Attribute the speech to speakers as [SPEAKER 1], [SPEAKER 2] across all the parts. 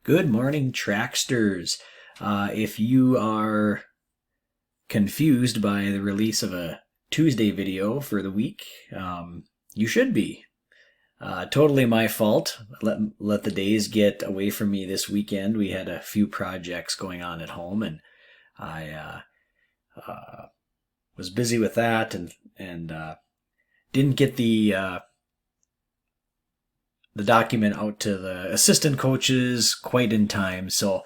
[SPEAKER 1] Good morning, Tracksters. If you are confused by the release of a Tuesday video for the week, you should be. Totally my fault. Let the days get away from me this weekend. We had a few projects going on at home, and I was busy with that, and didn't get the document out to the assistant coaches quite in time. So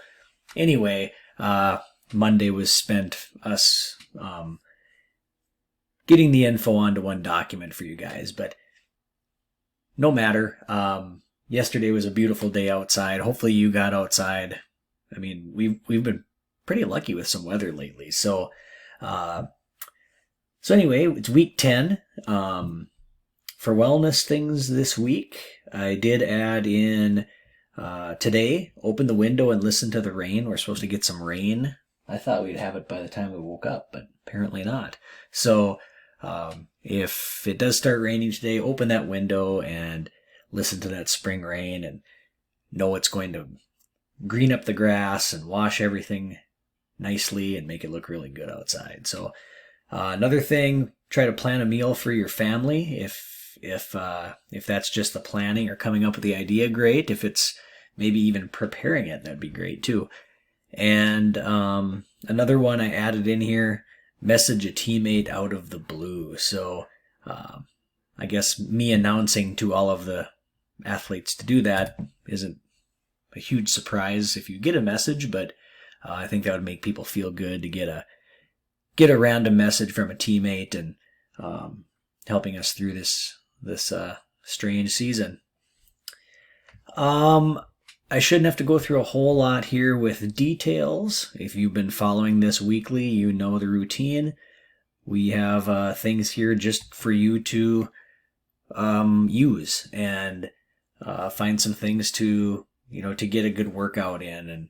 [SPEAKER 1] anyway, Monday was spent us getting the info onto one document for you guys, but no matter. Yesterday was a beautiful day outside. Hopefully you got outside. I mean, we've been pretty lucky with some weather lately. So anyway, it's week 10. For wellness things this week, I did add in today, open the window and listen to the rain. We're supposed to get some rain. I thought we'd have it by the time we woke up, but apparently not. So if it does start raining today, open that window and listen to that spring rain and know it's going to green up the grass and wash everything nicely and make it look really good outside. So another thing, try to plan a meal for your family. If that's just the planning or coming up with the idea, great. If it's maybe even preparing it, that'd be great too. And another one I added in here, message a teammate out of the blue. So I guess me announcing to all of the athletes to do that isn't a huge surprise if you get a message, but I think that would make people feel good to get a random message from a teammate and helping us through this strange season. I shouldn't have to go through a whole lot here with details. If you've been following this weekly, you know the routine. We have things here just for you to use and find some things to get a good workout in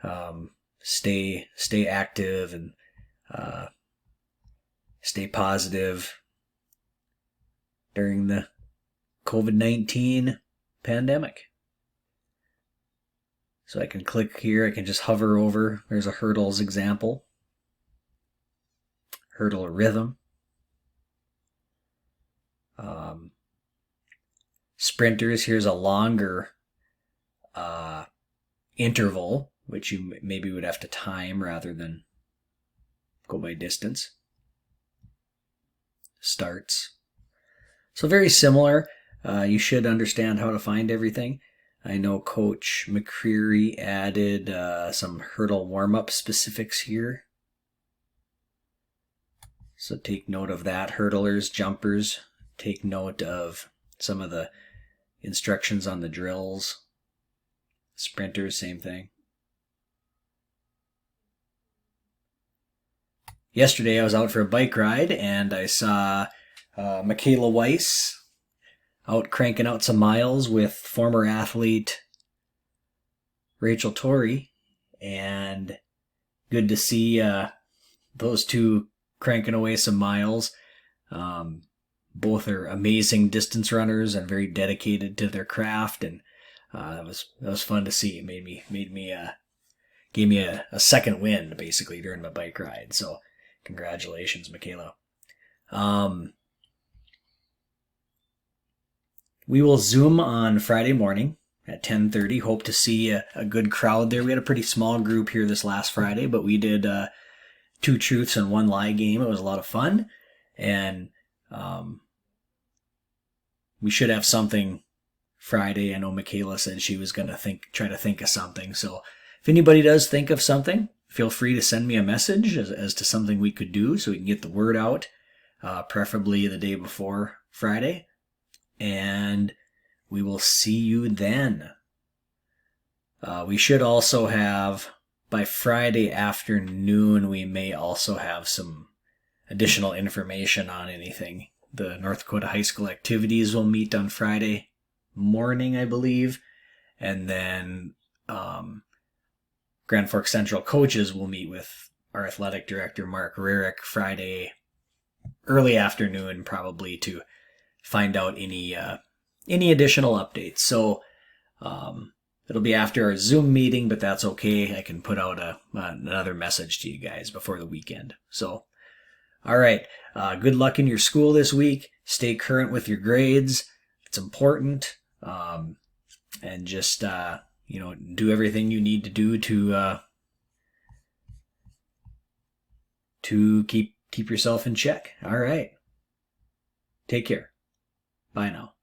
[SPEAKER 1] and stay active and stay positive during the COVID-19 pandemic. So I can click here, I can just hover over, there's a hurdles example, hurdle rhythm. Sprinters, here's a longer interval, which you maybe would have to time rather than go by distance. Starts. So very similar. You should understand how to find everything. I know Coach McCreary added some hurdle warm-up specifics here. So take note of that. Hurdlers, jumpers, take note of some of the instructions on the drills. Sprinters, same thing. Yesterday I was out for a bike ride and I saw Michaela Weiss out cranking out some miles with former athlete Rachel Torrey, and good to see those two cranking away some miles. Both are amazing distance runners and very dedicated to their craft, and that was fun to see. It gave me a second wind basically during my bike ride. So congratulations, Michaela. We will Zoom on Friday morning at 10:30. Hope to see a good crowd there. We had a pretty small group here this last Friday, but we did 2 truths and 1 lie game. It was a lot of fun, and we should have something Friday. I know Michaela said she was going to try to think of something. So if anybody does think of something, feel free to send me a message as to something we could do so we can get the word out, preferably the day before Friday. And we will see you then. We should also have, by Friday afternoon, we may also have some additional information on anything. The North Dakota High School activities will meet on Friday morning, I believe. And then Grand Forks Central coaches will meet with our athletic director, Mark Rarick, Friday early afternoon, probably to find out any additional updates. So It'll be after our Zoom meeting, but that's okay. I can put out another message to you guys before the weekend. So, all right. Good luck in your school this week. Stay current with your grades. It's important. And just, do everything you need to do to keep yourself in check. All right. Take care. Bye now.